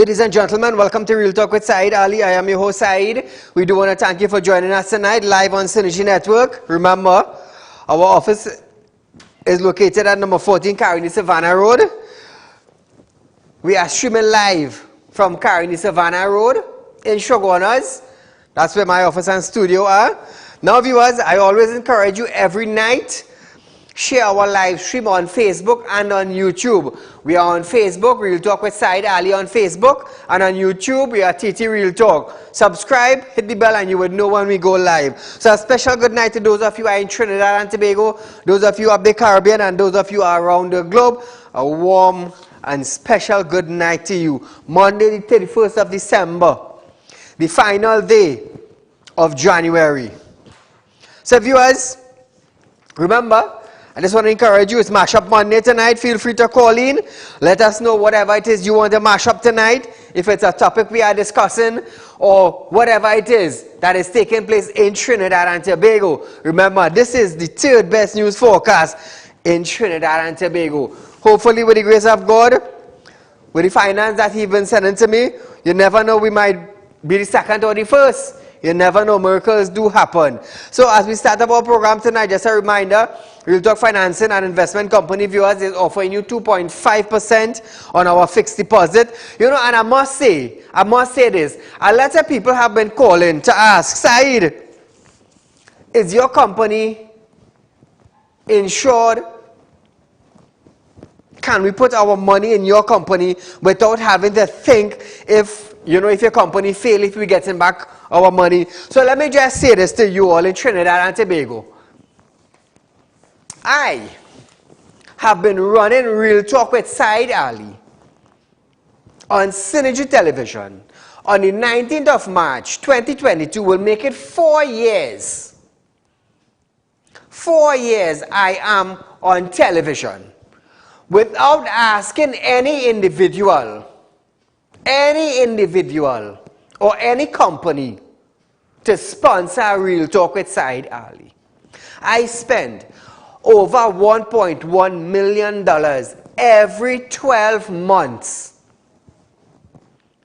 Ladies and gentlemen, welcome to Real Talk with Saieed Ali. I am your host Saeed. We do want to thank you for joining us tonight live on Synergy Network. Remember, our office is located at number 14 Carnival Savannah Road. We are streaming live from Carnival Savannah Road in Shogunas. That's where my office and studio are. Now viewers, I always encourage you every night, share our live stream on Facebook and on YouTube. We are on Facebook, Real Talk with Saieed Ali on Facebook, and on YouTube, we are TT Real Talk. Subscribe, hit the bell, and you would know when we go live. So a special good night to those of you who are in Trinidad and Tobago, those of you up the Caribbean, and those of you who are around the globe. A warm and special good night to you. Monday the 31st of December, the final day of January. So viewers, remember, I just want to encourage you, it's Mash Up Monday tonight. Feel free to call in. Let us know whatever it is you want to mash up tonight. If it's a topic we are discussing or whatever it is that is taking place in Trinidad and Tobago. Remember, this is the third best news forecast in Trinidad and Tobago. Hopefully with the grace of God, with the finance that He's been sending to me, you never know, we might be the second or the first. You never know, miracles do happen. So as we start up our program tonight, just a reminder, Real Talk Financing and Investment Company viewers is offering you 2.5% on our fixed deposit. You know, and I must say this, a lot of people have been calling to ask, Saeed, is your company insured? Can we put our money in your company without having to think if your company fail, if we're getting back our money? So let me just say this to you all in Trinidad and Tobago. I have been running Real Talk with Saieed Ali on Synergy Television on the 19th of March 2022. Will make it 4 years. 4 years I am on television without asking any individual or any company to sponsor Real Talk with Saieed Ali. I spend over $1.1 million every 12 months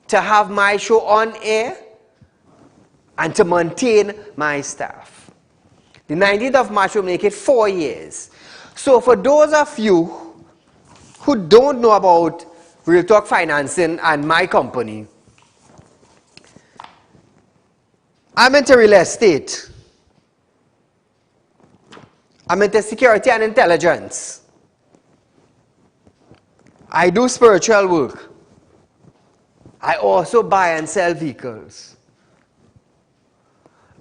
to have my show on air and to maintain my staff. The 19th of March will make it 4 years. So for those of you who don't know about Real Talk Financing and my company, I'm into real estate. I'm into security and intelligence. I do spiritual work. I also buy and sell vehicles.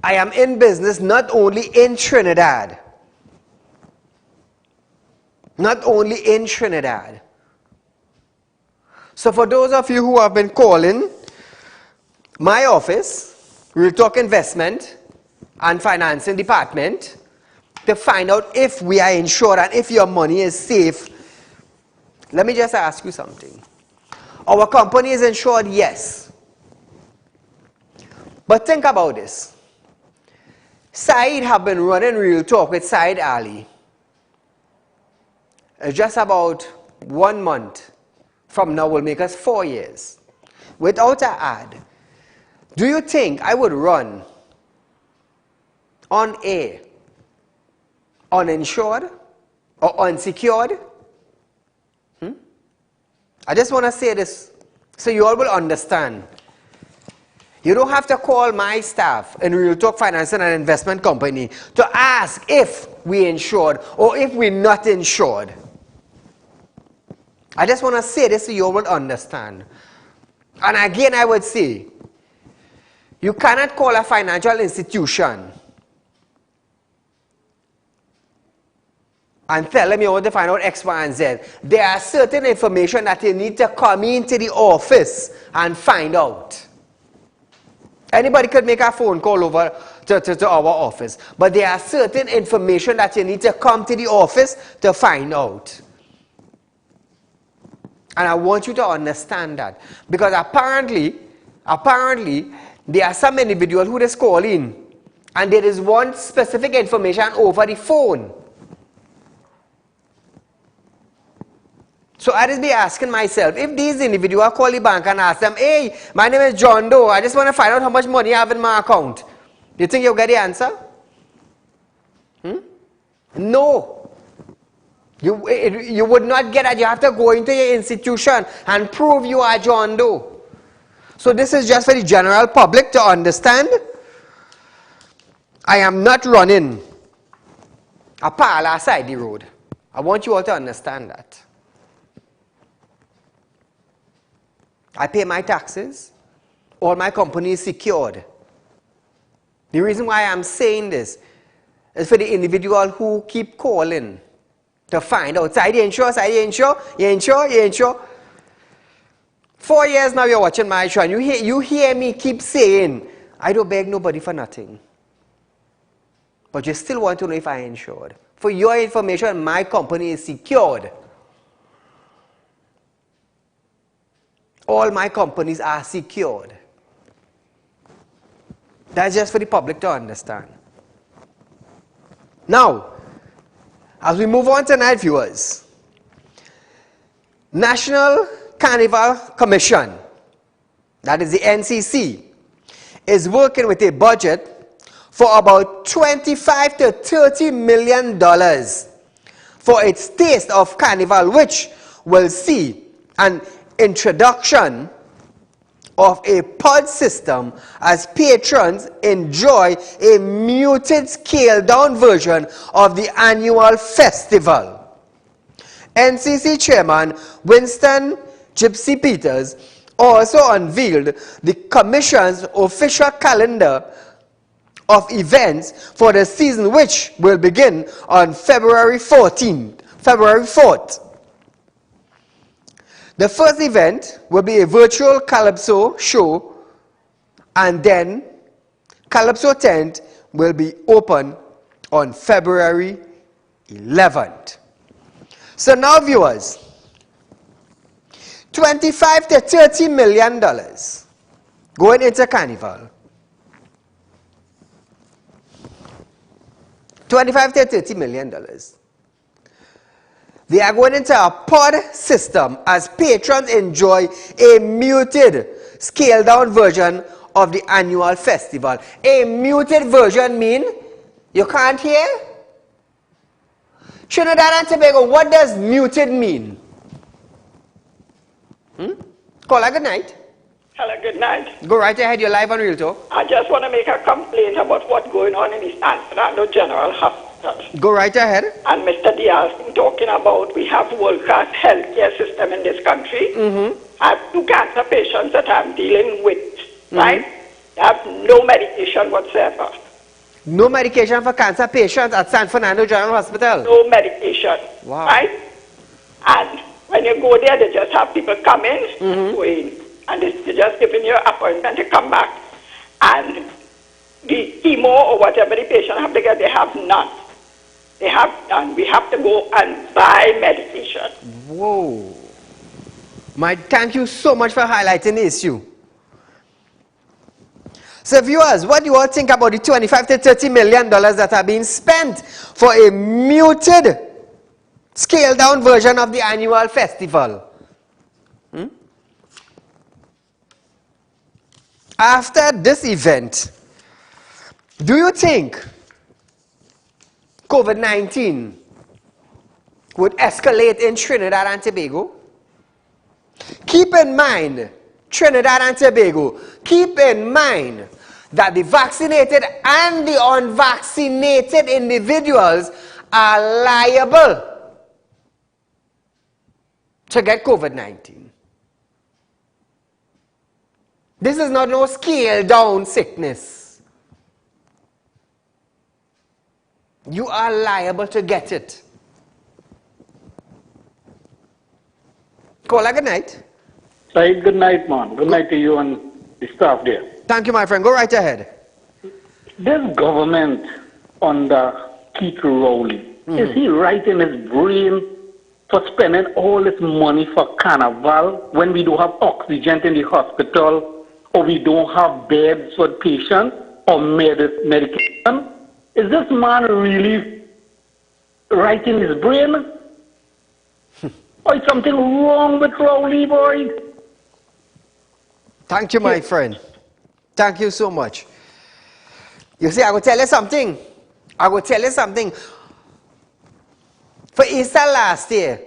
I am in business not only in Trinidad. So for those of you who have been calling my office, Real Talk Investment and Financing Department, to find out if we are insured and if your money is safe, let me just ask you something. Our company is insured, yes. But think about this. Saeed have been running Real Talk with Saieed Ali. Just about 1 month from now will make us 4 years. Without an ad, do you think I would run on air, uninsured or unsecured? I just want to say this so you all will understand. You don't have to call my staff in Real Talk Financing and Investment Company to ask if we're insured or if we're not insured. I just want to say this so you all will understand. And again, I would say, you cannot call a financial institution and tell them you want to find out X, Y, and Z. There are certain information that you need to come into the office and find out. Anybody could make a phone call over to our office. But there are certain information that you need to come to the office to find out. And I want you to understand that. Because apparently, there are some individuals who just call in and there is one specific information over the phone. So I just be asking myself, if these individuals call the bank and ask them, hey, my name is John Doe, I just want to find out how much money I have in my account. You think you'll get the answer? No. You would not get it. You have to go into your institution and prove you are John Doe. So this is just for the general public to understand. I am not running a parlor side the road. I want you all to understand that. I pay my taxes. All my company is secured. The reason why I'm saying this is for the individual who keep calling to find out. Saieed, you insure? Saieed, you insure? You insure? You insure? 4 years now you're watching my show and you hear me keep saying, I don't beg nobody for nothing. But you still want to know if I'm insured. For your information, my company is secured. All my companies are secured. That's just for the public to understand. Now, as we move on tonight, viewers, National Carnival Commission, that is the NCC, is working with a budget for about $25 to $30 million for its Taste of Carnival, which will see an introduction of a pod system as patrons enjoy a muted scaled down version of the annual festival. NCC Chairman Winston Gypsy Peters also unveiled the Commission's official calendar of events for the season, which will begin on February 4th. The first event will be a virtual Calypso show, and then Calypso tent will be open on February 11th. So now, viewers, $25 to $30 million going into Carnival. $25 to $30 million. They are going into a pod system as patrons enjoy a muted, scaled down version of the annual festival. A muted version means you can't hear? Trinidad and Tobago, what does muted mean? Caller, good night. Hello, good night. Go right ahead, you're live on Real Talk. I just want to make a complaint about what's going on in the San Fernando General Hospital. Go right ahead. And Mr. Diaz talking about we have world-class healthcare system in this country. I have 2 cancer patients that I'm dealing with, right? They have no medication whatsoever. No medication for cancer patients at San Fernando General Hospital? No medication, wow. Right? And when you go there, they just have people come in, go in, and they're just giving you an appointment to come back. And the chemo or whatever the patient have to get, they have none. They have none. We have to go and buy medication. Whoa. Thank you so much for highlighting the issue. So viewers, what do you all think about the $25 to $30 million that are being spent for a muted, scaled down version of the annual festival? After this event, do you think COVID-19 would escalate in Trinidad and Tobago? Keep in mind, Trinidad and Tobago, keep in mind that the vaccinated and the unvaccinated individuals are liable to get COVID-19. This is not no scaled down sickness. You are liable to get it. Caller, good night. Saeed, good night, man. Good night to you and the staff there. Thank you, my friend. Go right ahead. This government under Keith Rowley, is he right in his brain for spending all this money for Carnival when we don't have oxygen in the hospital, or we don't have beds for patients, or medication? Is this man really right in his brain? Or is something wrong with Rowley, boy? Thank you, my friend. Thank you so much. You see, I will tell you something. I will tell you something. For Easter last year,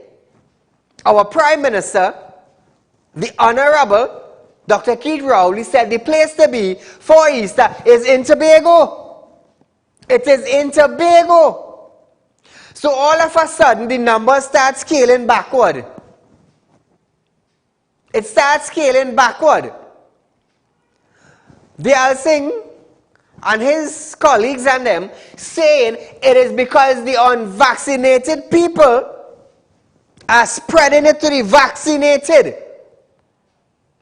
our Prime Minister, the Honorable Dr. Keith Rowley, said the place to be for Easter is in Tobago. It is in Tobago. So all of a sudden, the numbers start scaling backward. It starts scaling backward. Dialsingh and his colleagues and them saying it is because the unvaccinated people are spreading it to the vaccinated.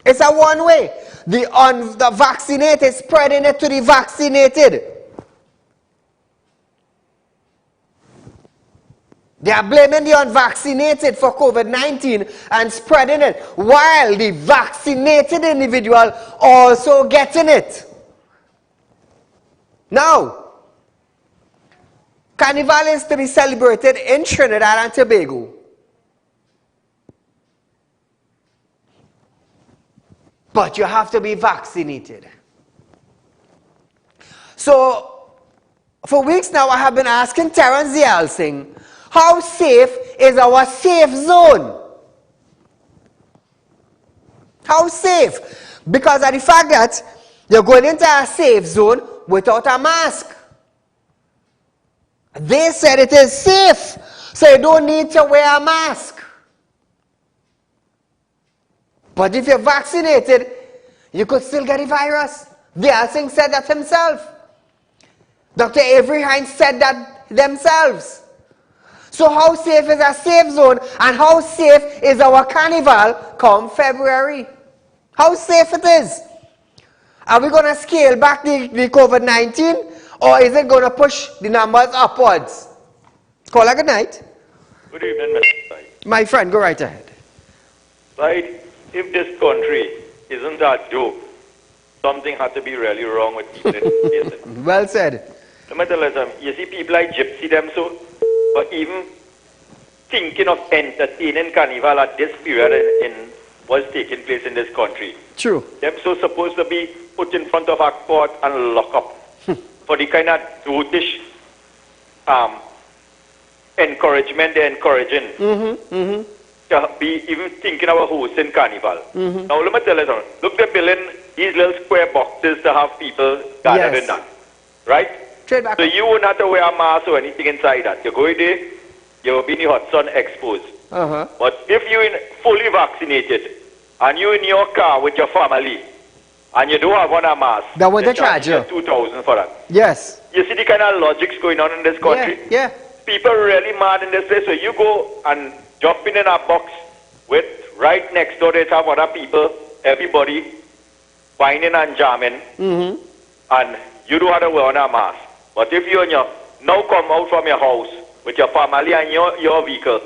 It's a one way. The vaccinated spreading it to the vaccinated. They are blaming the unvaccinated for COVID-19 and spreading it, while the vaccinated individual also getting it. Now, Carnival is to be celebrated in Trinidad and Tobago. But you have to be vaccinated. So, for weeks now, I have been asking Terence Dialsingh, how safe is our safe zone? How safe? Because of the fact that you're going into a safe zone without a mask. They said it is safe, so you don't need to wear a mask. But if you're vaccinated, you could still get the virus. Dialsingh said that himself. Dr. Avery Hines said that themselves. So how safe is a safe zone, and how safe is our carnival come February? How safe it is? Are we going to scale back the COVID-19, or is it going to push the numbers upwards? Caller, good night. Good evening, Mr. Said. My friend, go right ahead. Said, if this country isn't a joke, something had to be really wrong with people in this basin. Well said. Let me tell you something. You see people like Gypsy them so, but even thinking of entertaining Carnival at this period in what's taking place in this country. True. Them so supposed to be put in front of a court and lock up for the kind of dotish encouragement they're encouraging. To be even thinking about hosting Carnival. Now let me tell you something. Look, they're building these little square boxes to have people gathered in that. Right? Back. So you won't have to wear a mask or anything inside that. You go in there, you'll be in the hot sun exposed. But if you're fully vaccinated and you're in your car with your family and you don't have on a mask, that would they charge you 2,000 for that. Yes. You see the kind of logics going on in this country? Yeah. People are really mad in this place. So you go and jump in a box with right next door they have other people, everybody whining and jamming, and you don't have to wear on a mask. But if you now come out from your house with your family and your vehicle,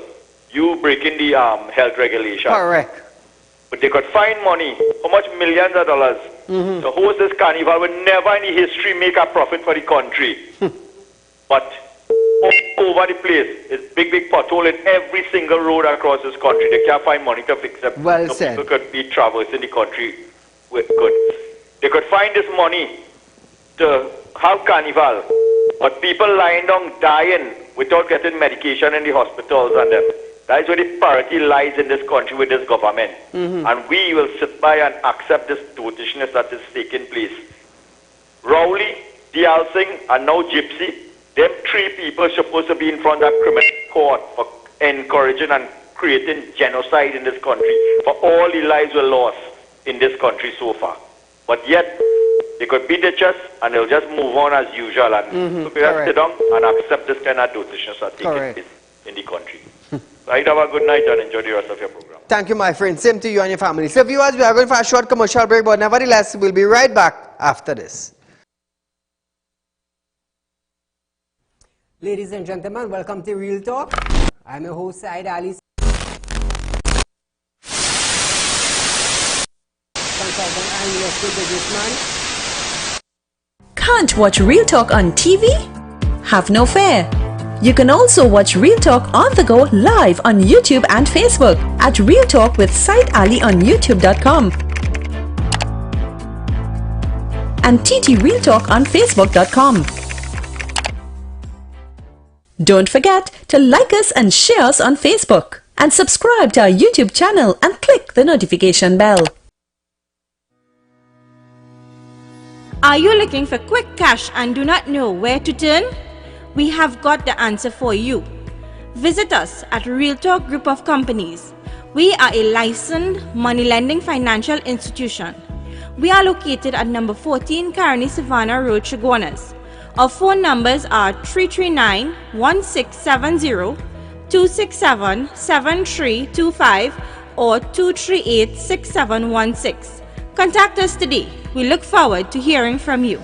you breaking the health regulation. Correct. But they could find money, how much millions of dollars, to host this carnival would never in history make a profit for the country. But over the place, it's big pothole in every single road across this country. They can't find money to fix them. Well so said. people could be traversing the country with goods. They could find this money to have carnival, but people lying down dying without getting medication in the hospitals and them. That is where the parity lies in this country with this government. And we will sit by and accept this dotishness that is taking place. Rowley, Dialsingh, and now Gypsy, them three people supposed to be in front of criminal court for encouraging and creating genocide in this country. For all the lives were lost in this country so far. But yet, they could beat the chest and they'll just move on as usual and so people sit down and accept this kind of dotishness that taking place in the country. So I'd have a good night and enjoy the rest of your program. Thank you, my friend. Same to you and your family. So viewers, we are going for a short commercial break, but nevertheless, we'll be right back after this. Ladies and gentlemen, welcome to Real Talk. I'm your host, Saieed Ali. Consultant and real estate businessman. Can't watch Real Talk on TV? Have no fear. You can also watch Real Talk on the go live on YouTube and Facebook at Real Talk with Saieed Ali on YouTube.com and TT Real Talk on Facebook.com. Don't forget to like us and share us on Facebook and subscribe to our YouTube channel and click the notification bell. Are you looking for quick cash and do not know where to turn? We have got the answer for you. Visit us at Real Talk Group of Companies. We are a licensed money lending financial institution. We are located at number 14 Carnival Savannah Road, Chaguanas. Our phone numbers are 339-1670, 267-7325 or 238-6716. Contact us today. We look forward to hearing from you.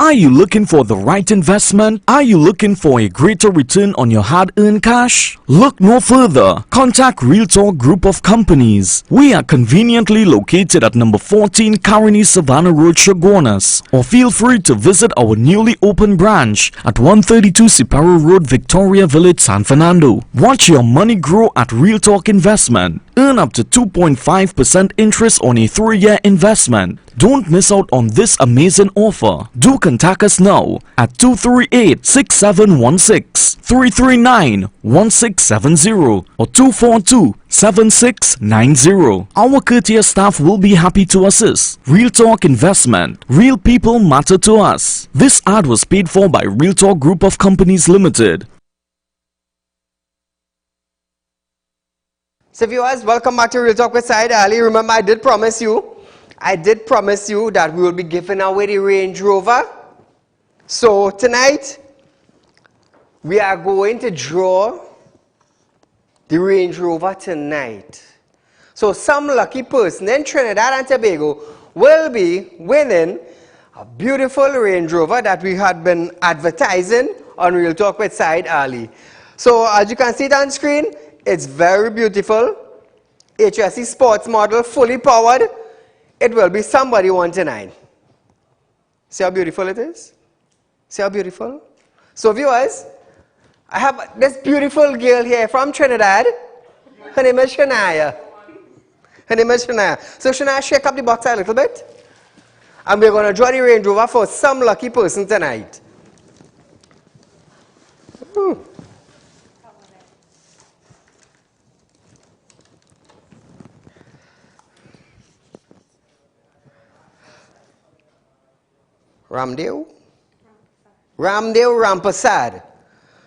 Are you looking for the right investment? Are you looking for a greater return on your hard-earned cash? Look no further. Contact Real Talk Group of Companies. We are conveniently located at number 14 Carnival Savannah Road, Chaguanas. Or feel free to visit our newly opened branch at 132 Siparo Road, Victoria Village, San Fernando. Watch your money grow at Real Talk Investment. Earn up to 2.5% interest on a 3-year investment. Don't miss out on this amazing offer. Do contact us now at 238-6716, 339-1670 or 242-7690. Our courteous staff will be happy to assist. Real Talk Investment. Real people matter to us. This ad was paid for by Real Talk Group of Companies Limited. So viewers, welcome back to Real Talk with Saieed Ali. Remember, I did promise you that we will be giving away the Range Rover. So tonight, we are going to draw the Range Rover tonight. So some lucky person in Trinidad and Tobago will be winning a beautiful Range Rover that we had been advertising on Real Talk with Saieed Ali. So as you can see it on screen, it's very beautiful. HSE sports model, fully powered. It will be somebody won tonight. See how beautiful it is? See how beautiful? So viewers, I have this beautiful girl here from Trinidad. Her name is Shania. Her name is Shania. So Shania, shake up the box a little bit. And we're going to draw the Range Rover for some lucky person tonight. Ooh. Ramdeo Rampasad.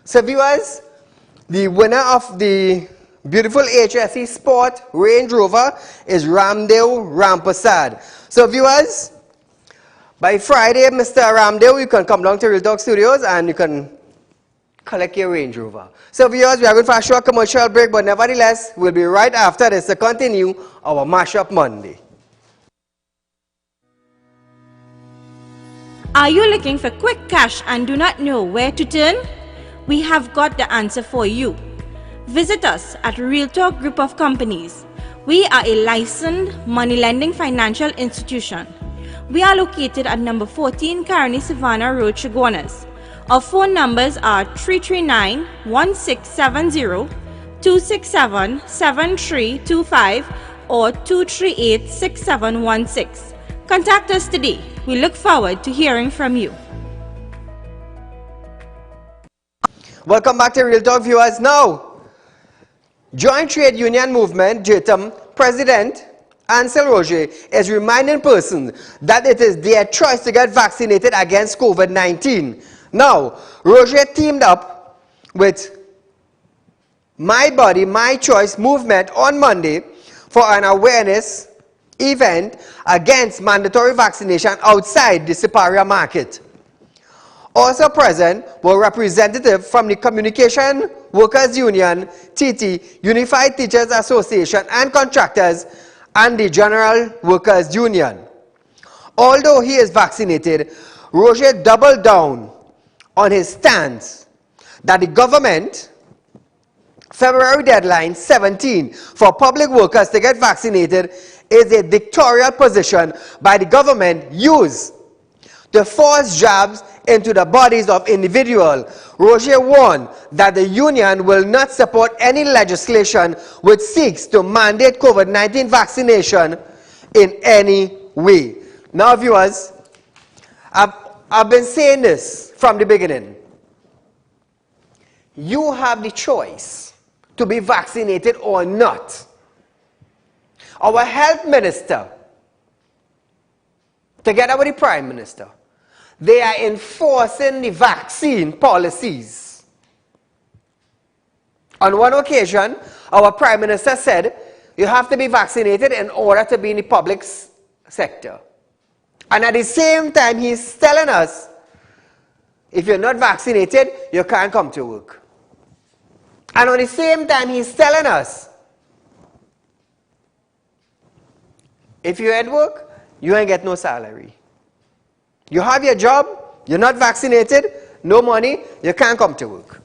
So viewers, the winner of the beautiful HSE Sport Range Rover is Ramdeo Rampasad. So viewers, by Friday, Mr. Ramdeo, you can come down to Real Talk Studios and you can collect your Range Rover. So viewers, we are going for a short commercial break, but nevertheless, we'll be right after this to continue our Mashup Monday. Are you looking for quick cash and do not know where to turn? We have got the answer for you. Visit us at Real Talk Group of Companies. We are a licensed money lending financial institution. We are located at number 14 Carnival Savannah Road, Chaguanas. Our phone numbers are 339-1670, 267-7325 or 238-6716. Contact us today. We look forward to hearing from you. Welcome back to Real Talk, viewers. Now, Joint Trade Union Movement, JTUM President Ansel Roger is reminding persons that it is their choice to get vaccinated against COVID-19. Now, Roger teamed up with My Body, My Choice movement on Monday for an awareness event against mandatory vaccination outside the Siparia market. Also present were representatives from the Communication Workers Union, TT, Unified Teachers Association and Contractors, and the General Workers Union. Although he is vaccinated, Roger doubled down on his stance that the government February deadline 17 for public workers to get vaccinated is a dictatorial position by the government used to force jabs into the bodies of individuals. Roger warned that the union will not support any legislation which seeks to mandate COVID-19 vaccination in any way. Now, viewers, I've been saying this from the beginning. You have the choice to be vaccinated or not. Our health minister, together with the prime minister, they are enforcing the vaccine policies. On one occasion, our prime minister said, you have to be vaccinated in order to be in the public sector. And at the same time, he's telling us, if you're not vaccinated, you can't come to work. And at the same time, he's telling us, if you're at work, you ain't get no salary. You have your job, you're not vaccinated, no money, you can't come to work.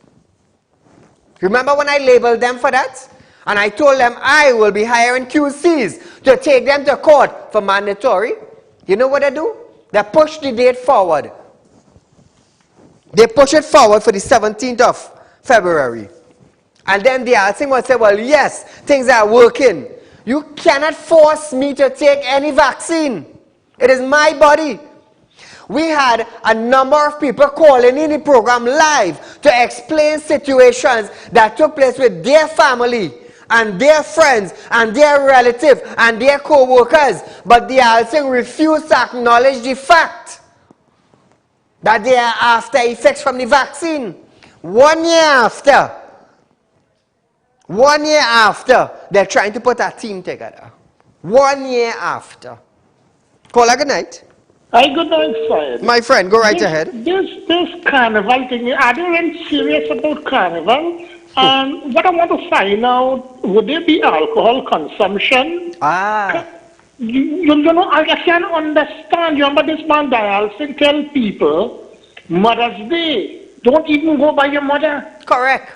Remember when I labeled them for that? And I told them I will be hiring QCs to take them to court for mandatory. You know what they do? They push the date forward. They push it forward for the 17th of February. And then the other thing will say, well, yes, things are working. You cannot force me to take any vaccine. It is my body. We had a number of people calling in the program live to explain situations that took place with their family and their friends and their relatives and their co-workers. But the Alsing refused to acknowledge the fact that there are after effects from the vaccine. 1 year after, they're trying to put a team together. 1 year after. Caller, good night. Hi, good night, Saieed. My friend, go right ahead. This Carnival thing, are they really serious about Carnival? And what I want to find out, would there be alcohol consumption? You know, I can't understand. You remember this man Dialsing tell people, Mother's Day, don't even go by your mother. Correct.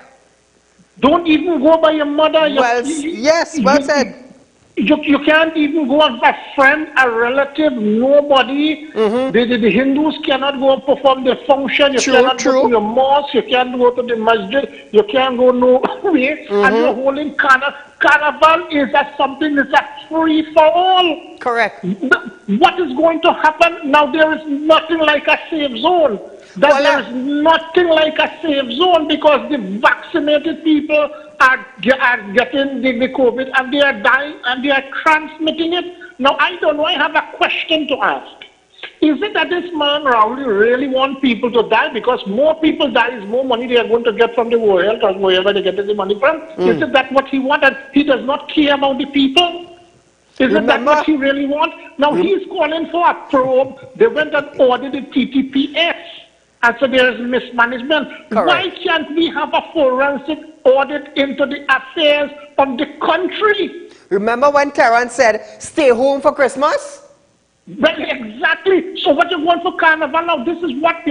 Don't even go by your mother. Yes, well said. You can't even go as a friend, a relative, nobody. The Hindus cannot go and perform their function. You cannot go to your mosque. You can't go to the masjid. You can't go nowhere. And you're holding Carnival. Carnival is something that's free for all. Correct. What is going to happen? Now there is nothing like a safe zone. There is nothing like a safe zone because the vaccinated people are getting the COVID and they are dying and they are transmitting it. Now, I don't know. I have a question to ask. Is it that this man Rowley really wants people to die because more people die is more money they are going to get from the World Health or wherever they get the money from? Is it that what he wants and he does not care about the people? Is it that what he really wants? Now, he's calling for a probe. They went and audited TTPS. And so there is mismanagement. Correct. Why can't we have a forensic audit into the affairs of the country? Remember when Terrence said, stay home for Christmas? Well, exactly. So what you want for Carnival now, this is what,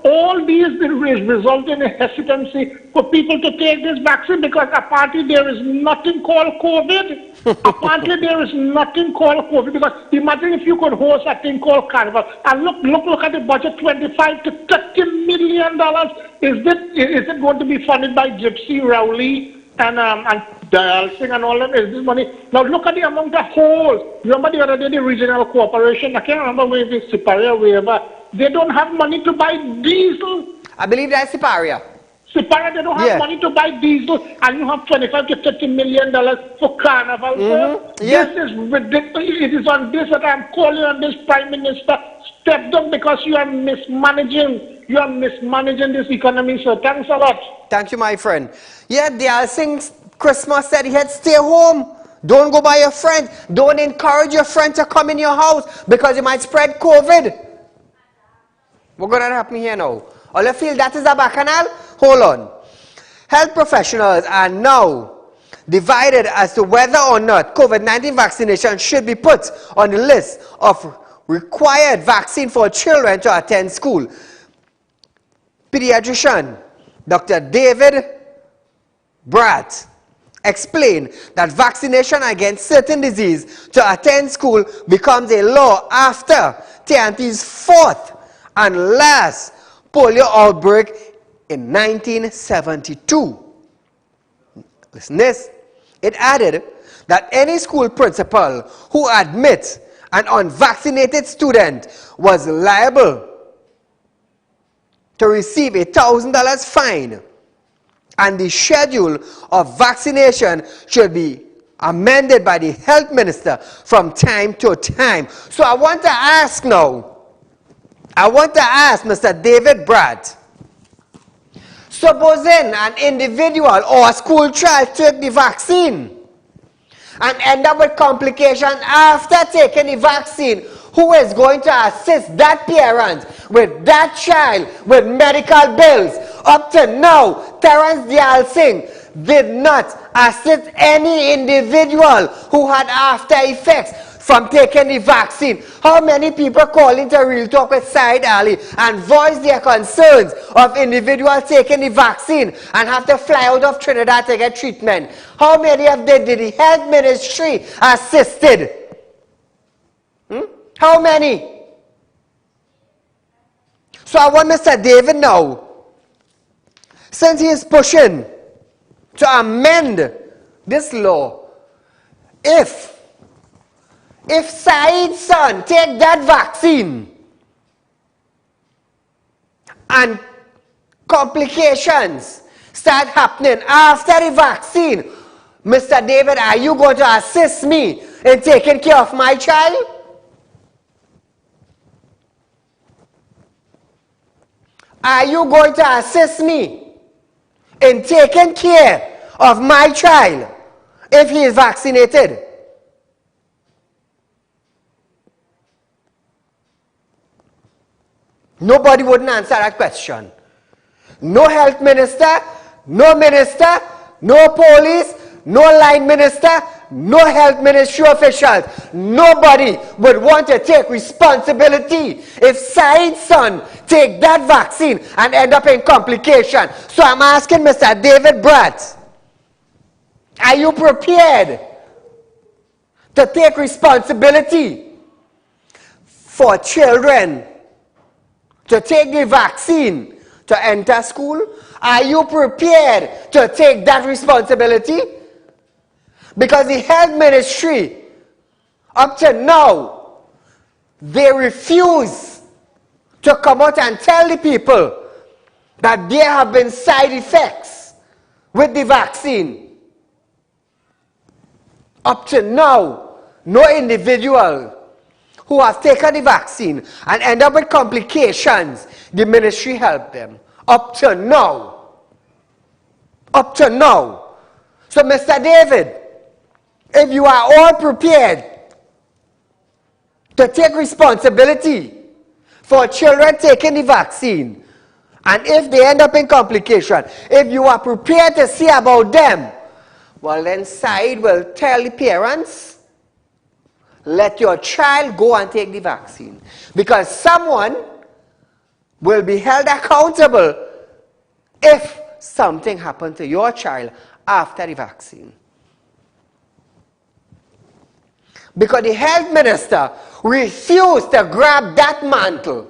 all these result in a hesitancy for people to take this vaccine because apparently there is nothing called COVID. Apparently there is nothing called COVID because imagine if you could host a thing called Carnival and look at the budget, $25 to $30 million. Is it going to be funded by Gypsy, Rowley, and Dialsing and all that? Is this money? Now look at the amount of holes. Remember the other day, the regional corporation, I can't remember where it is, Siparia, wherever. They don't have money to buy diesel. I believe that's Siparia. Siparia, they don't have money to buy diesel, and you have $25 to $30 million for Carnival. This is ridiculous. It is on this that I'm calling on this Prime Minister. Step down because you are mismanaging. You are mismanaging this economy, sir. Thanks a lot. Thank you, my friend. Yeah, Dialsing Christmas said he had stay home. Don't go by your friend. Don't encourage your friend to come in your house because you might spread COVID. What's going to happen here now? All you feel that is a bacchanal? Hold on. Health professionals are now divided as to whether or not COVID-19 vaccination should be put on the list of required vaccine for children to attend school. Pediatrician Dr. David Bratt explained that vaccination against certain disease to attend school becomes a law after TNT's fourth and last polio outbreak in 1972. Listen this. It added that any school principal who admits an unvaccinated student was liable to receive a $1,000 fine, and the schedule of vaccination should be amended by the health minister from time to time. So I want to ask now, Mr. David Bratt, supposing an individual or a school child took the vaccine and end up with complications after taking the vaccine, who is going to assist that parent with that child with medical bills? Up to now, Terence Dial Singh did not assist any individual who had after effects from taking the vaccine. How many people call into Real Talk with Saieed Ali and voice their concerns of individuals taking the vaccine and have to fly out of Trinidad to get treatment? How many of them did the health ministry assisted? How many? So I want Mr. David now, since he is pushing to amend this law, if Saeed's son take that vaccine and complications start happening after the vaccine, Mr. David, are you going to assist me in taking care of my child? Are you going to assist me in taking care of my child if he is vaccinated? Nobody wouldn't answer that question. No health minister, no police, no line minister, no health ministry officials. Nobody would want to take responsibility if Saeed's son take that vaccine and end up in complication. So I'm asking Mr. David Bratt, are you prepared to take responsibility for children to take the vaccine to enter school? Are you prepared to take that responsibility? Because the health ministry, up to now, they refuse to come out and tell the people that there have been side effects with the vaccine. Up to now, no individual who have taken the vaccine and end up with complications, the ministry helped them. Up to now. Up to now. So Mr. David, if you are all prepared to take responsibility for children taking the vaccine, and if they end up in complication, if you are prepared to see about them, well then Saeed will tell the parents, let your child go and take the vaccine. Because someone will be held accountable if something happened to your child after the vaccine. Because the health minister refused to grab that mantle.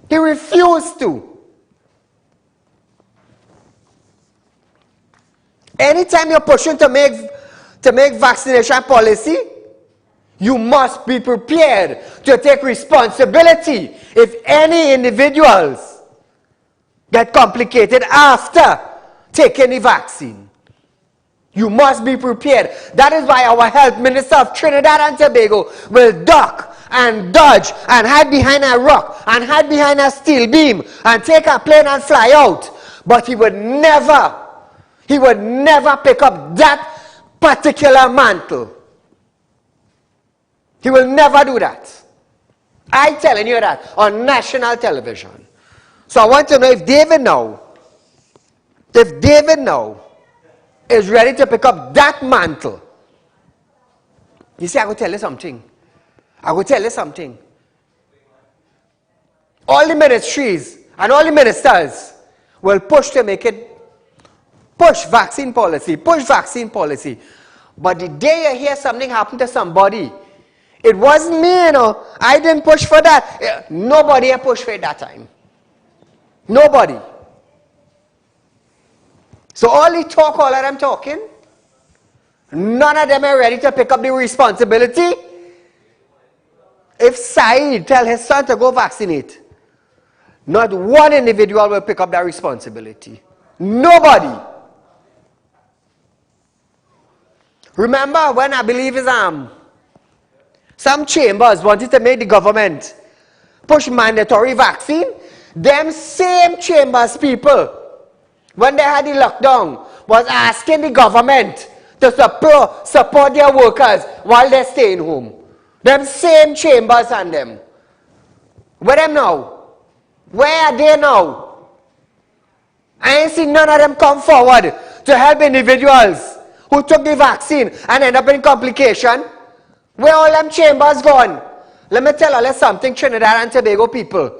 He refused to. Anytime you're pushing to make vaccination policy, you must be prepared to take responsibility if any individuals get complicated after taking the vaccine. You must be prepared. That is why our health minister of Trinidad and Tobago will duck and dodge and hide behind a rock and hide behind a steel beam and take a plane and fly out. But he would never pick up that particular mantle. He will never do that. I'm telling you that on national television. So I want to know if David now is ready to pick up that mantle. You see, I will tell you something. All the ministries and all the ministers will push to make it, push vaccine policy. But the day you hear something happen to somebody It wasn't me, you know. I didn't push for that. Nobody had pushed for it that time. Nobody. So all the talk, all of them talking, none of them are ready to pick up the responsibility. If Saeed tell his son to go vaccinate, not one individual will pick up that responsibility. Nobody. Remember when I believe is some chambers wanted to make the government push mandatory vaccine, them same chambers people, when they had the lockdown, was asking the government to support their workers while they're staying home. Them same chambers and them. Where them now? Where are they now? I ain't seen none of them come forward to help individuals who took the vaccine and end up in complication. Where all them chambers gone? Let me tell you something, Trinidad and Tobago people.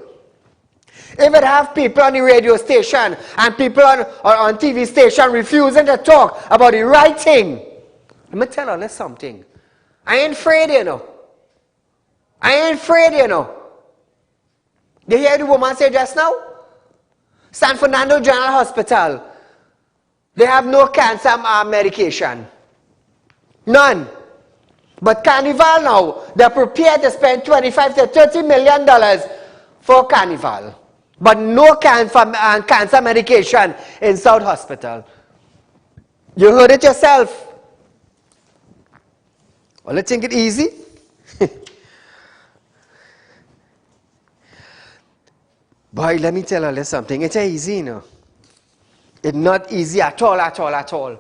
If it have people on the radio station and people on TV station refusing to talk about the right thing, let me tell you something. I ain't afraid, you know. I ain't afraid, you know. You hear the woman say just now? San Fernando General Hospital, they have no cancer medication. None. But Carnival now, they're prepared to spend $25 to $30 million for Carnival. But no cancer medication in South Hospital. You heard it yourself. Well, let's think it easy. Boy, let me tell you something. It's easy, you know. It's not easy at all, at all, at all.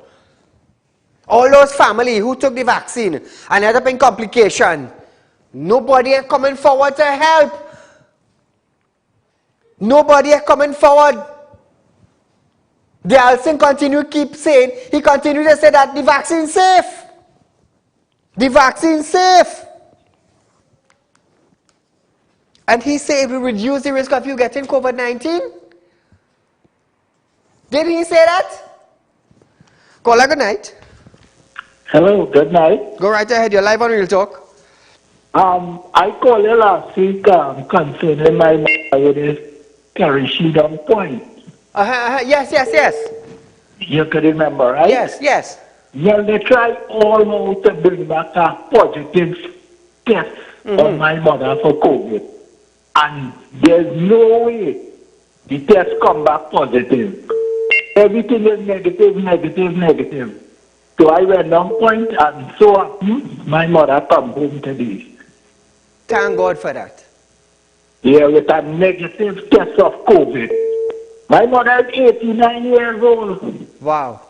All those families who took the vaccine and ended up in complication, nobody is coming forward to help. Nobody is coming forward. The Alson keep saying, he continued to say that the vaccine is safe. The vaccine is safe. And he said it will reduce the risk of you getting COVID-19. Did he say that? Caller, good night. Hello, good night. Go right ahead, you're live on Real Talk. I called you last week concerning my mother with this Carnival point. Yes. You can remember, right? Yes. Well, they tried all out to bring back a positive test on my mother for COVID. And there's no way the test come back positive. Everything is negative. So I went on point and so my mother come home today. Thank God for that. Yeah, with a negative test of COVID. My mother is 89 years old. Wow.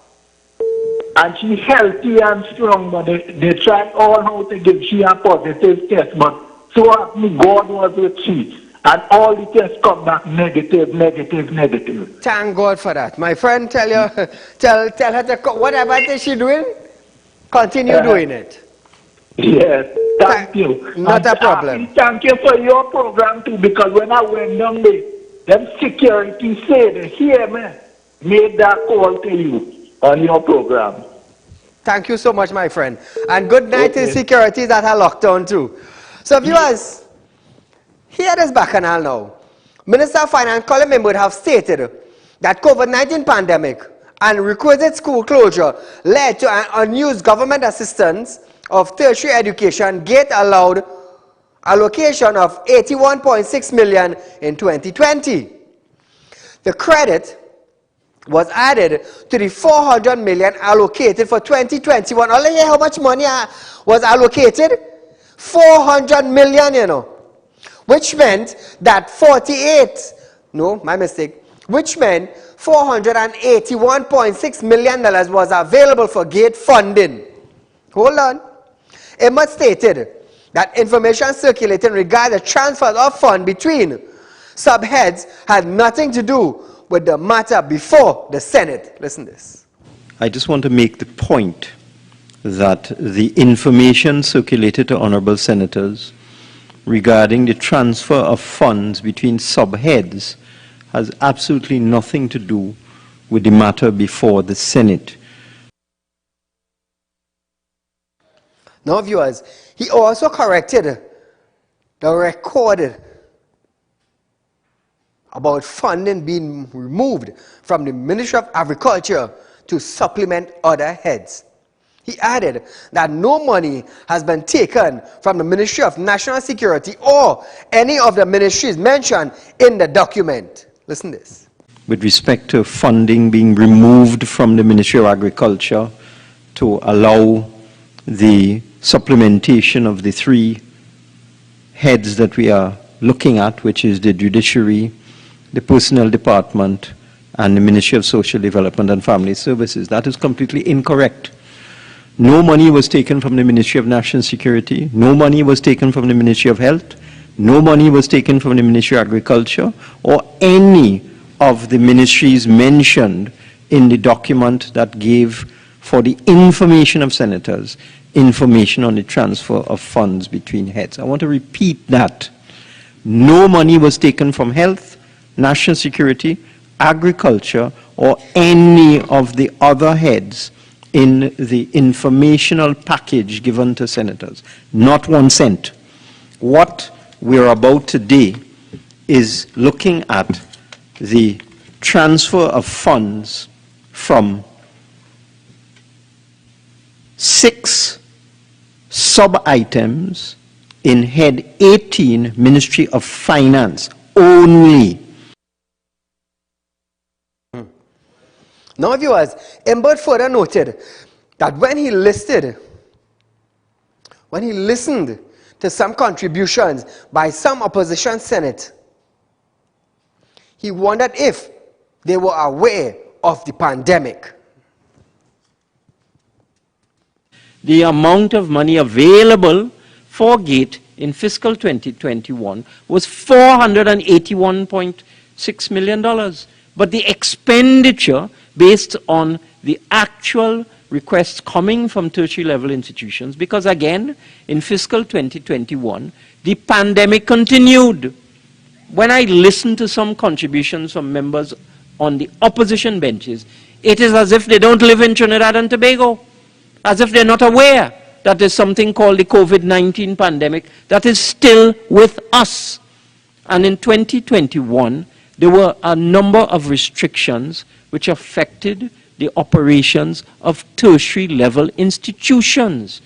And she's healthy and strong, but they tried all how to give she a positive test, but so God was with she. And all the tests come back negative. Thank God for that. My friend, tell her to whatever it is she's doing, continue doing it. Yes, thank you. Not a problem. Thank you for your program too, because when I went down there, them security said, here man, made that call to you on your program. Thank you so much, my friend. And good night to security that are locked down too. So viewers, hear this bacchanal now. Minister of Finance Colin Mimwood have stated that COVID-19 pandemic and requisite school closure led to an unused government assistance of tertiary education gate allowed allocation of 81.6 million in 2020. The credit was added to the 400 million allocated for 2021. Only hear how much money was allocated? 400 million, you know. Which meant that which meant $481.6 million was available for gate funding. Hold on. Emmet stated that information circulating regarding the transfer of funds between subheads had nothing to do with the matter before the Senate. Listen to this. I just want to make the point that the information circulated to honorable senators regarding the transfer of funds between subheads has absolutely nothing to do with the matter before the Senate. Now, viewers, he also corrected the record about funding being removed from the Ministry of Agriculture to supplement other heads. He added that no money has been taken from the Ministry of National Security or any of the ministries mentioned in the document. Listen to this. With respect to funding being removed from the Ministry of Agriculture to allow the supplementation of the three heads that we are looking at, which is the Judiciary, the Personnel Department, and the Ministry of Social Development and Family Services. That is completely incorrect. No money was taken from the Ministry of National Security. No money was taken from the Ministry of Health. No money was taken from the Ministry of Agriculture or any of the ministries mentioned in the document that gave, for the information of senators, information on the transfer of funds between heads. I want to repeat that. No money was taken from Health, National Security, Agriculture, or any of the other heads in the informational package given to senators. Not 1 cent. What we're about today is looking at the transfer of funds from 6 sub-items in Head 18, Ministry of Finance only. Now, viewers, Imbert further noted that when he listened to some contributions by some opposition senate, he wondered if they were aware of the pandemic. The amount of money available for GATE in fiscal 2021 was $481.6 million. But the expenditure based on the actual requests coming from tertiary level institutions, because again, in fiscal 2021, the pandemic continued. When I listen to some contributions from members on the opposition benches, it is as if they don't live in Trinidad and Tobago, as if they're not aware that there's something called the COVID-19 pandemic that is still with us. And in 2021, there were a number of restrictions which affected the operations of tertiary level institutions.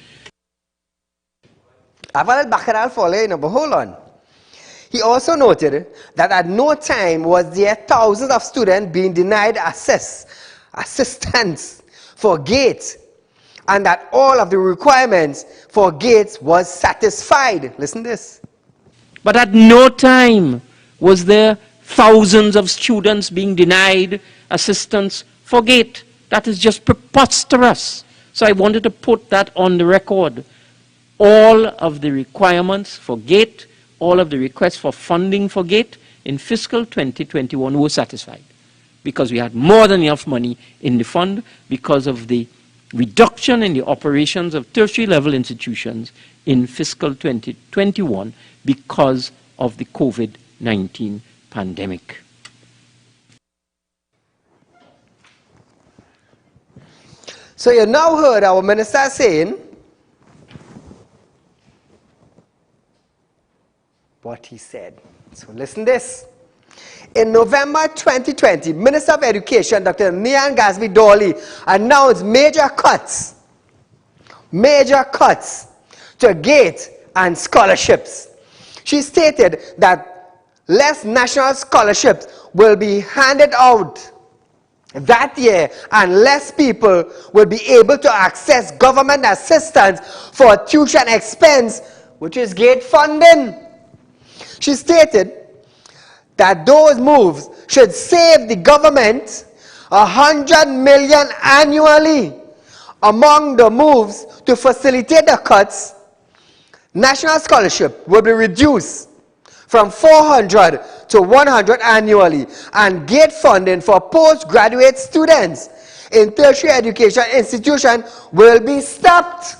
Hold on. He also noted that at no time was there thousands of students being denied assistance for GATE, and that all of the requirements for GATE was satisfied. Listen to this. But at no time was there thousands of students being denied assistance for GATE. That is just preposterous. So I wanted to put that on the record. All of the requirements for GATE, all of the requests for funding for GATE in fiscal 2021 were satisfied, because we had more than enough money in the fund because of the reduction in the operations of tertiary level institutions in fiscal 2021 because of the COVID-19 pandemic. So you now heard our minister saying what he said. So listen to this. In November 2020, Minister of Education, Dr. Nian Gasby Dolly, announced major cuts to GATE and scholarships. She stated that less national scholarships will be handed out that year, and less people will be able to access government assistance for tuition expense, which is GATE funding. She stated that those moves should save the government $100 million annually. Among the moves to facilitate the cuts, national scholarship will be reduced from 400 to 100 annually, and GATE funding for postgraduate students in tertiary education institutions will be stopped.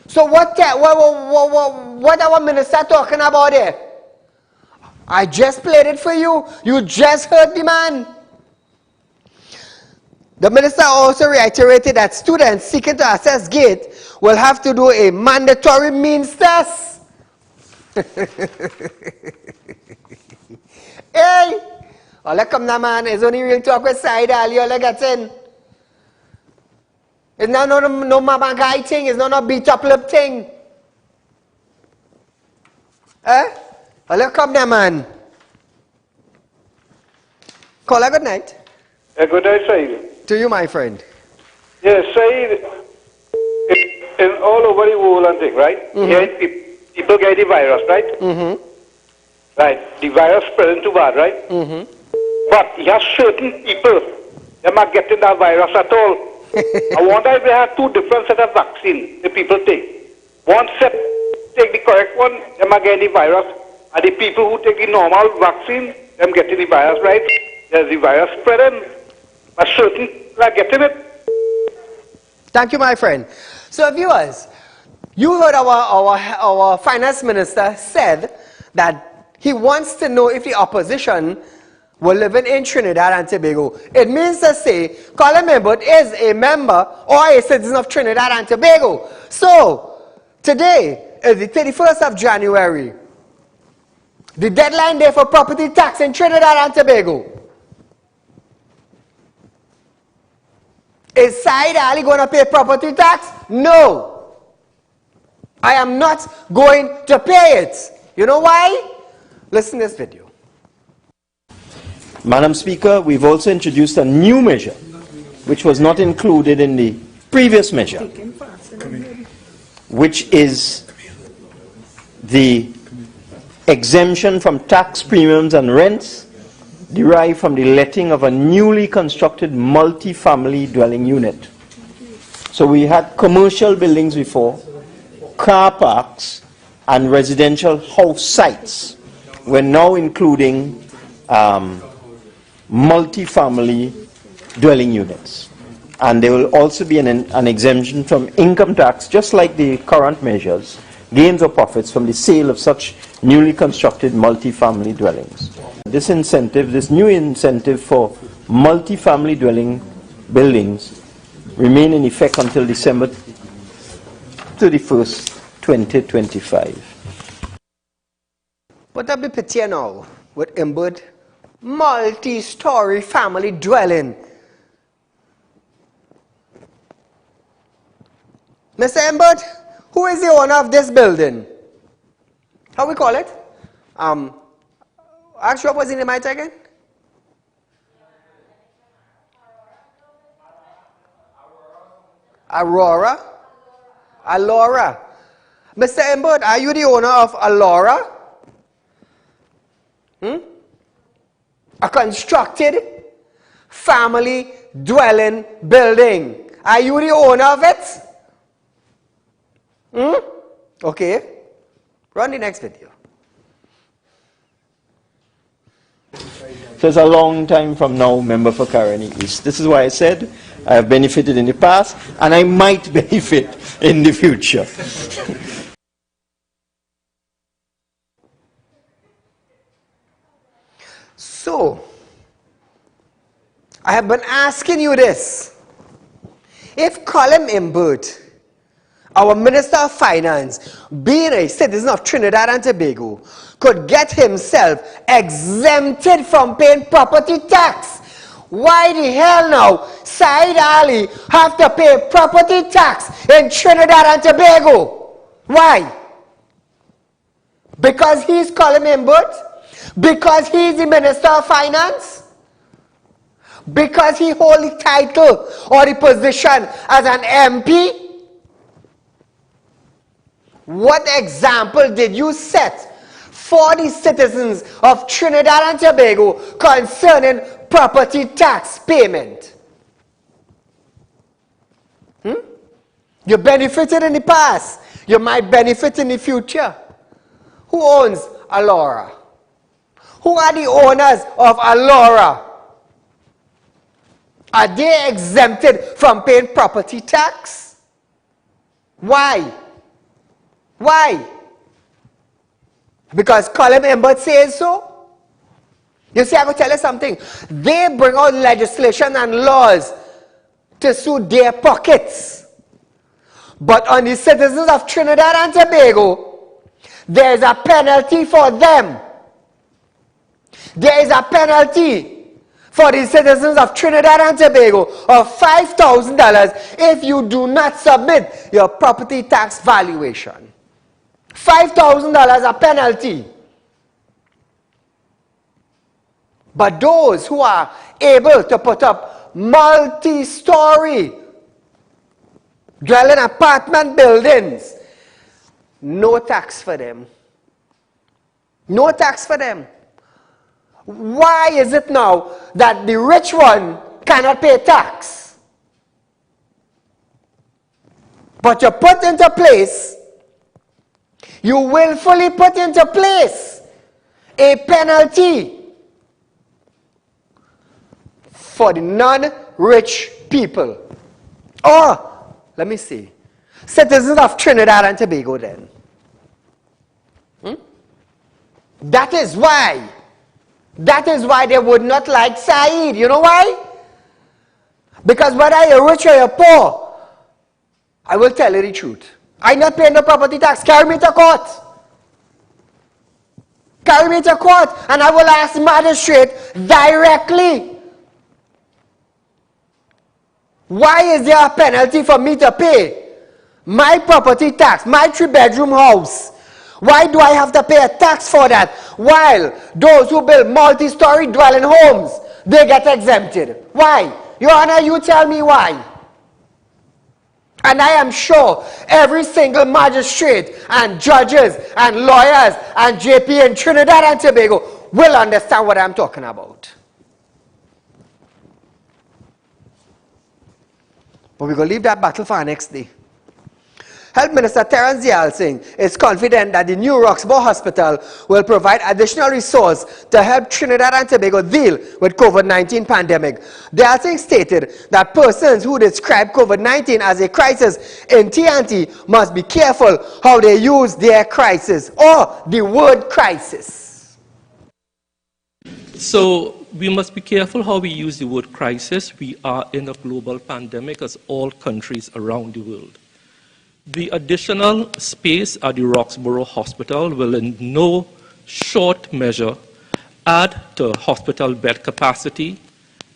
So what our minister talking about here? I just played it for you. You just heard the man. The minister also reiterated that students seeking to access gate will have to do a mandatory means test. Hey! All come now, man. It's only real talk with Saieed Ali. All get in. It's not no mama guy thing. It's not no beat up lip thing. Eh? All come now, man. Call a good night. Good night, Saeed. To you, my friend. Yes, Saeed, in all over the world and thing, right? Here, people get the virus, right? Right. The virus spreading too bad, right? But you have certain people that are getting that virus at all. I wonder if they have two different set of vaccines the people take. One set take the correct one, they are getting the virus, and the people who take the normal vaccine, them getting the virus, right? There's the virus spreading, but certain are getting it. Thank you, my friend. So, viewers, you heard our finance minister said that he wants to know if the opposition were living in Trinidad and Tobago. It means to say Colin Membert is a member or a citizen of Trinidad and Tobago. So, today is the 31st of January, the deadline day for property tax in Trinidad and Tobago. Is Saieed Ali going to pay property tax? No. I am not going to pay it. You know why? Listen to this video. Madam Speaker, we've also introduced a new measure, which was not included in the previous measure, which is the exemption from tax premiums and rents derived from the letting of a newly constructed multi-family dwelling unit. So we had commercial buildings before, car parks, and residential house sites. We're now including multi-family dwelling units. And there will also be an exemption from income tax, just like the current measures, gains or profits from the sale of such newly constructed multi-family dwellings. This incentive, this new incentive for multi-family dwelling buildings remain in effect until December 31st, 2025. What a be pity now with Imbud multi-story family dwelling. Mr. Imbud, who is the owner of this building? How we call it? Actually, what was the name again? Aurora? Alora. Mr. Imbud, are you the owner of Alora? A constructed family dwelling building. Are you the owner of it? Okay. Run the next video. So it's a long time from now, member for Caroni East. This is why I said I have benefited in the past and I might benefit in the future. So, I have been asking you this. If Colin Imbert, our Minister of Finance, being a citizen of Trinidad and Tobago, could get himself exempted from paying property tax, why the hell now Saieed Ali have to pay property tax in Trinidad and Tobago? Why? Because he's Colin Imbert? Because he's the Minister of Finance? Because he holds the title or the position as an MP? What example did you set for the citizens of Trinidad and Tobago concerning property tax payment? You benefited in the past. You might benefit in the future. Who owns Alora? Who are the owners of Alora? Are they exempted from paying property tax? Why? Why? Because Colin Imbert says so? You see, I'm going to tell you something. They bring out legislation and laws to suit their pockets. But on the citizens of Trinidad and Tobago, there is a penalty for them. There is a penalty for the citizens of Trinidad and Tobago of $5,000 if you do not submit your property tax valuation. $5,000 a penalty. But those who are able to put up multi-story dwelling apartment buildings, no tax for them. No tax for them. Why is it now that the rich one cannot pay tax? But you put into place, you willfully put into place a penalty for the non-rich people. Or, let me see, citizens of Trinidad and Tobago then. That is why they would not like Saieed. You know why? Because whether you're rich or you're poor, I will tell you the truth. I'm not paying no property tax. Carry me to court. Carry me to court, and I will ask the magistrate directly. Why is there a penalty for me to pay my property tax, my 3-bedroom house? Why do I have to pay a tax for that? While those who build multi-story dwelling homes, they get exempted. Why? Your Honor, you tell me why. And I am sure every single magistrate and judges and lawyers and JP in Trinidad and Tobago will understand what I'm talking about. But we're going to leave that battle for our next day. Health Minister Terence Yalsing is confident that the new Roxburgh Hospital will provide additional resources to help Trinidad and Tobago deal with COVID-19 pandemic. Yalsing stated that persons who describe COVID-19 as a crisis in TNT must be careful how they use their crisis or the word crisis. So we must be careful how we use the word crisis. We are in a global pandemic as all countries around the world. The additional space at the Roxburgh Hospital will in no short measure add to hospital bed capacity,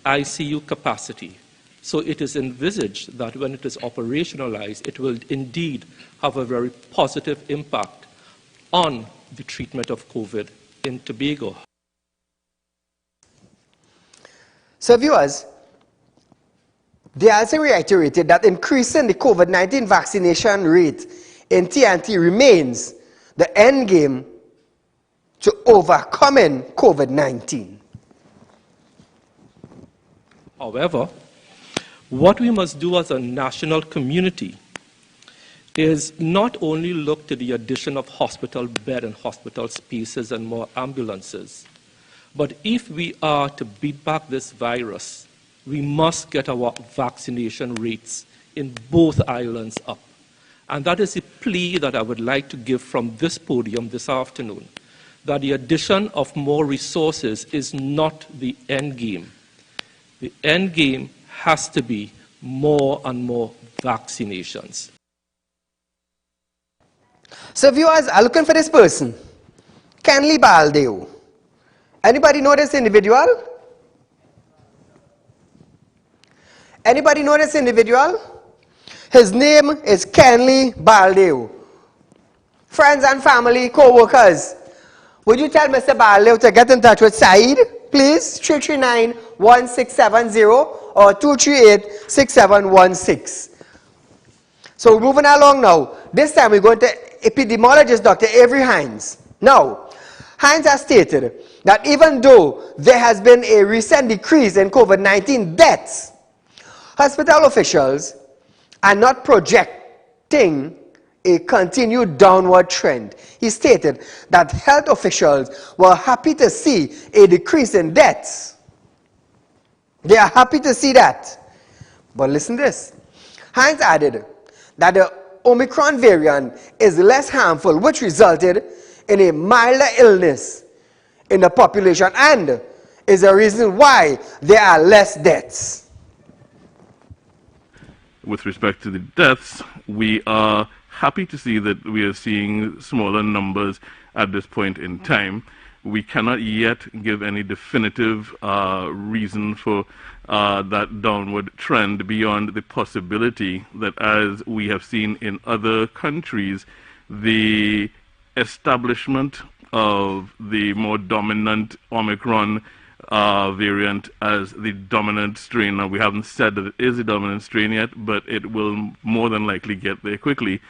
ICU capacity. So it is envisaged that when it is operationalized, it will indeed have a very positive impact on the treatment of COVID in Tobago. So viewers, they also reiterated that increasing the COVID-19 vaccination rate in TNT remains the end game to overcoming COVID-19. However, what we must do as a national community is not only look to the addition of hospital bed and hospital spaces and more ambulances, but if we are to beat back this virus, we must get our vaccination rates in both islands up. And that is a plea that I would like to give from this podium this afternoon, that the addition of more resources is not the end game. The end game has to be more and more vaccinations. So viewers are looking for this person, Kenley Baldeo. Anybody know this individual? Anybody know this individual? His name is Kenley Baldeo. Friends and family, co-workers, would you tell Mr. Baldeo to get in touch with Saieed, please? 339-1670 or 238-6716. So we're moving along now. This time we're going to epidemiologist Dr. Avery Hines. Now, Hines has stated that even though there has been a recent decrease in COVID-19 deaths, hospital officials are not projecting a continued downward trend. He stated that health officials were happy to see a decrease in deaths. They are happy to see that. But listen to this. Hines added that the Omicron variant is less harmful, which resulted in a milder illness in the population and is a reason why there are less deaths. with respect to the deaths, we are happy to see that we are seeing smaller numbers at this point in time. We cannot yet give any definitive reason for that downward trend beyond the possibility that, as we have seen in other countries, the establishment of the more dominant Omicron variant as the dominant strain. Now, we haven't said that it is the dominant strain yet, but it will more than likely get there quickly.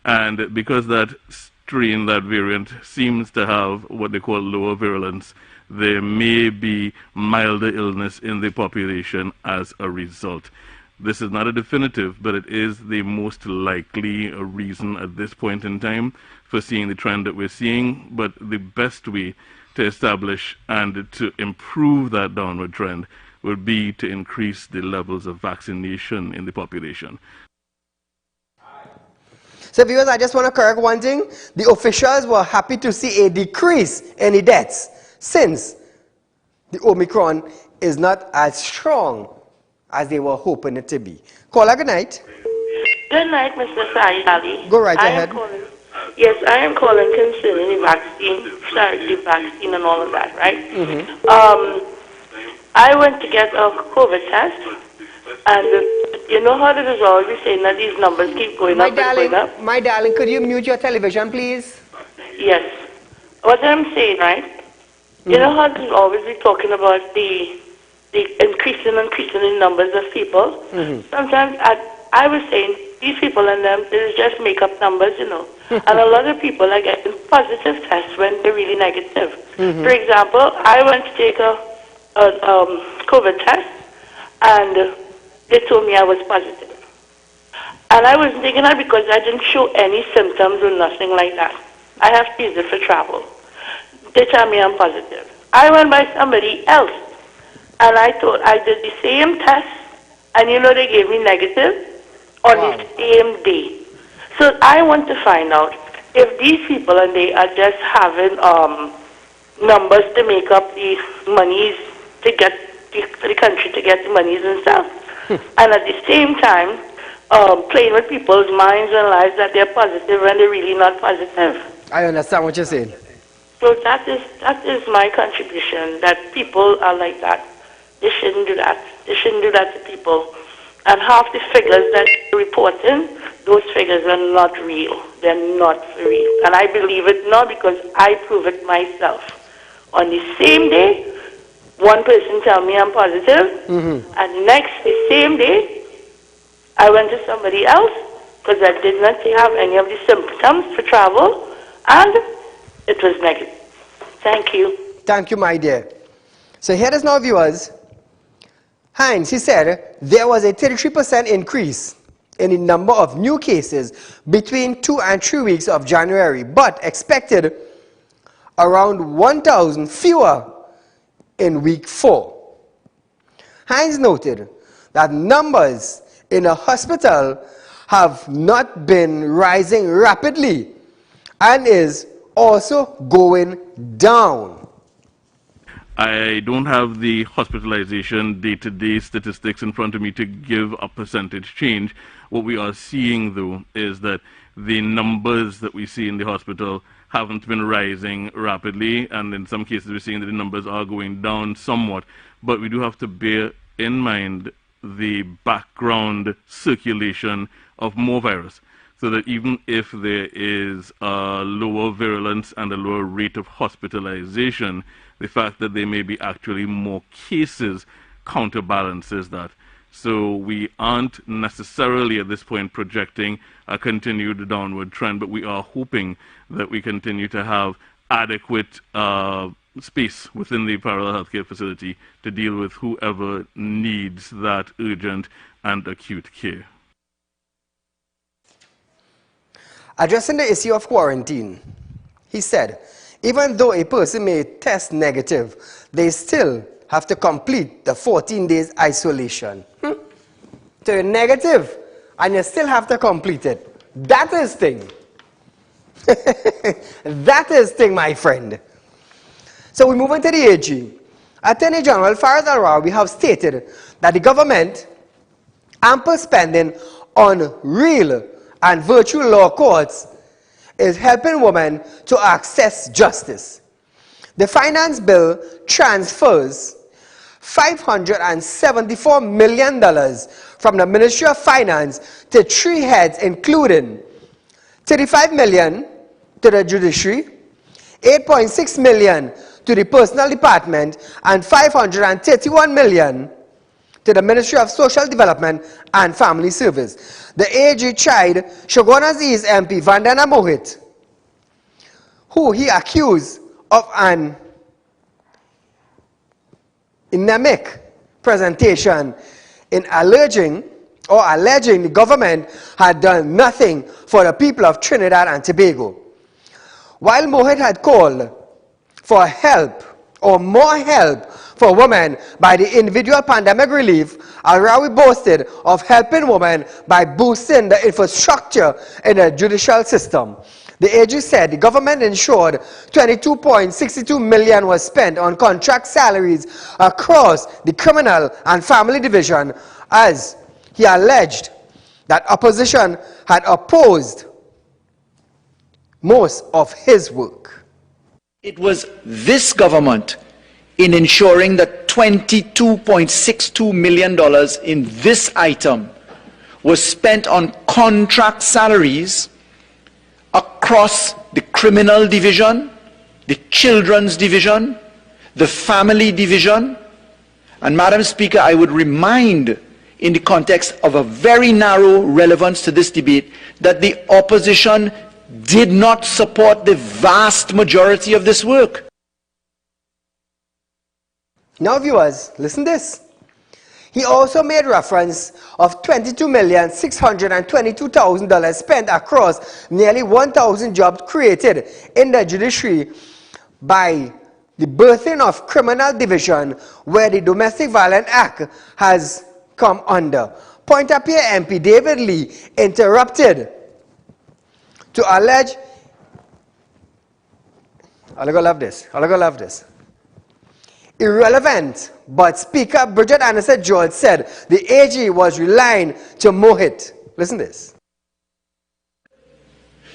And because that strain, that variant, seems to have what they call lower virulence, there may be milder illness in the population as a result. This is not a definitive, but it is the most likely reason at this point in time for seeing the trend that we're seeing. But the best way to establish and to improve that downward trend would be to increase the levels of vaccination in the population. So viewers, I just want to correct one thing. The officials were happy to see a decrease in the deaths since the Omicron is not as strong as they were hoping it to be. Caller, good night. Good night, Mr. Saieed Ali. Go right ahead. Yes, I am calling concerning the vaccine and all of that, right? I went to get a COVID test, and you know how it is always saying that these numbers keep going up and going up? My darling, could you mute your television, please? Yes. What I'm saying, right? You know how they always be talking about the increasing in numbers of people? Sometimes I was saying these people and them, they just make up numbers, you know. And a lot of people are getting positive tests when they're really negative. For example, I went to take a COVID test, and they told me I was positive. And I was taking that because I didn't show any symptoms or nothing like that. I have visa for travel. They tell me I'm positive. I went by somebody else, and I thought I did the same test, and you know they gave me negative on the same day. So I want to find out if these people and they are just having numbers to make up the monies to get the country to get the monies and stuff, and at the same time playing with people's minds and lives that they're positive when they're really not positive. I understand what you're saying. So that is my contribution, that people are like that. They shouldn't do that. They shouldn't do that to people. And half the figures that they're reporting, those figures are not real. They're not real. And I believe it now because I prove it myself. On the same day, one person tell me I'm positive, and next, the same day, I went to somebody else because I did not have any of the symptoms for travel, and it was negative. Thank you. Thank you, my dear. So here is now, viewers. Heinz, he said there was a 33% increase in the number of new cases between 2 and 3 weeks of January, but expected around 1,000 fewer in week 4. Heinz noted that numbers in the hospital have not been rising rapidly and is also going down. I don't have the hospitalization day-to-day statistics in front of me to give a percentage change. What we are seeing, though, is that the numbers that we see in the hospital haven't been rising rapidly, and in some cases we're seeing that the numbers are going down somewhat. But we do have to bear in mind the background circulation of more virus, so that even if there is a lower virulence and a lower rate of hospitalization, the fact that there may be actually more cases counterbalances that. So we aren't necessarily at this point projecting a continued downward trend, but we are hoping that we continue to have adequate space within the parallel healthcare facility to deal with whoever needs that urgent and acute care. Addressing the issue of quarantine, he said, even though a person may test negative, they still have to complete the 14 days isolation. So you're negative, and you still have to complete it. That is thing. That is thing, my friend. So we move on to the AG. Attorney General Faraz Al-Rawi have stated that the government ample spending on real and virtual law courts is helping women to access justice. The finance bill transfers $574 million from the Ministry of Finance to 3 heads, including $35 million to the Judiciary, $8.6 million to the Personnel Department, and $531 million to the Ministry of Social Development and Family Service. The AG tried Shogunas East MP Vandana Mohit, who he accused of an anemic presentation in alleging the government had done nothing for the people of Trinidad and Tobago. While Mohit had called for help or more help for women by the individual pandemic relief, Al-Rawi boasted of helping women by boosting the infrastructure in the judicial system. The AG said the government ensured $22.62 million was spent on contract salaries across the criminal and family division, as he alleged that opposition had opposed most of his work. It was this government in ensuring that $22.62 million in this item was spent on contract salaries across the criminal division, the children's division, the family division. And Madam Speaker, I would remind, in the context of a very narrow relevance to this debate, that the opposition did not support the vast majority of this work. Now viewers, listen this. He also made reference of $22,622,000 spent across nearly 1,000 jobs created in the judiciary by the birthing of criminal division, where the Domestic Violence Act has come under. Point-a-Pierre MP David Lee interrupted to allege, I'm going to love this. Irrelevant, but Speaker Bridget Anderson George said the AG was relying to Mohit. Listen to this.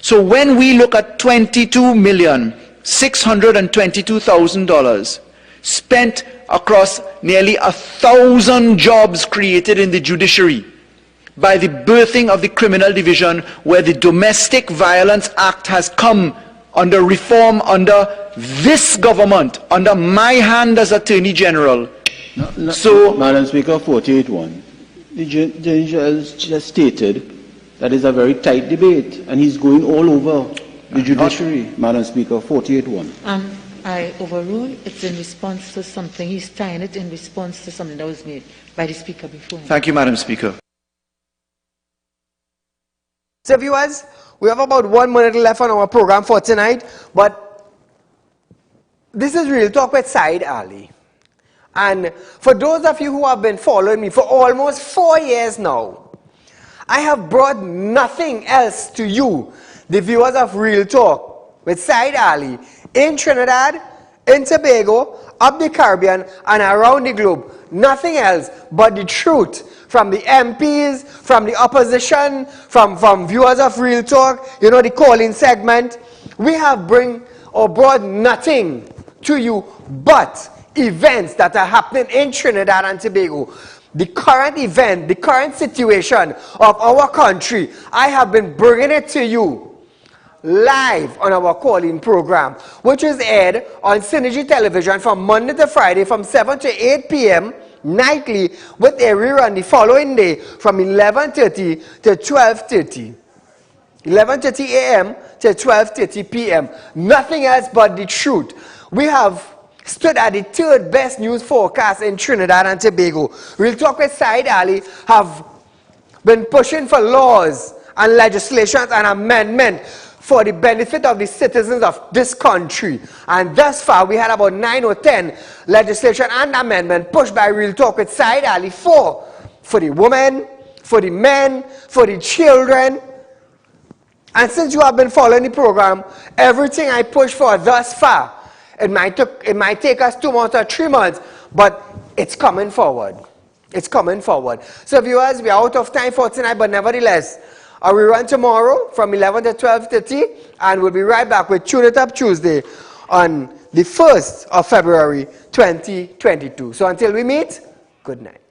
So when we look at $22,622,000 spent across nearly 1,000 jobs created in the judiciary by the birthing of the criminal division, where the Domestic Violence Act has come under reform under this government, under my hand as Attorney General. Madam Speaker, 48.1. The judge has just stated that is a very tight debate, and he's going all over the judiciary. Madam Speaker, 48.1. I overrule. It's in response to something. He's tying it in response to something that was made by the Speaker before. Thank you, Madam Speaker. So viewers, we have about 1 minute left on our program for tonight, but this is Real Talk with Saieed Ali. And for those of you who have been following me for almost 4 years now, I have brought nothing else to you, the viewers of Real Talk with Saieed Ali, in Trinidad, in Tobago, up the Caribbean, and around the globe. Nothing else but the truth from the MPs, from the opposition, from viewers of Real Talk, you know, the call-in segment. We have brought nothing to you but events that are happening in Trinidad and Tobago. The current event, the current situation of our country, I have been bringing it to you live on our call-in program, which is aired on Synergy Television from Monday to Friday from 7 to 8 p.m. nightly, with a rerun the following day from 11:30 to 12:30. 11:30 a.m. to 12:30 p.m. Nothing else but the truth. We have stood at the 3rd best news forecast in Trinidad and Tobago. Real Talk with Saieed Ali have been pushing for laws and legislations and amendments for the benefit of the citizens of this country. And thus far, we had about 9 or 10 legislation and amendment pushed by Real Talk with Saieed Ali for the women, for the men, for the children. And since you have been following the program, everything I push for thus far, it might take us 2 months or 3 months, but it's coming forward. It's coming forward. So viewers, we are out of time for tonight, but nevertheless, we run tomorrow from 11 to 12:30, and we'll be right back with Tune It Up Tuesday on the 1st of February 2022. So until we meet, good night.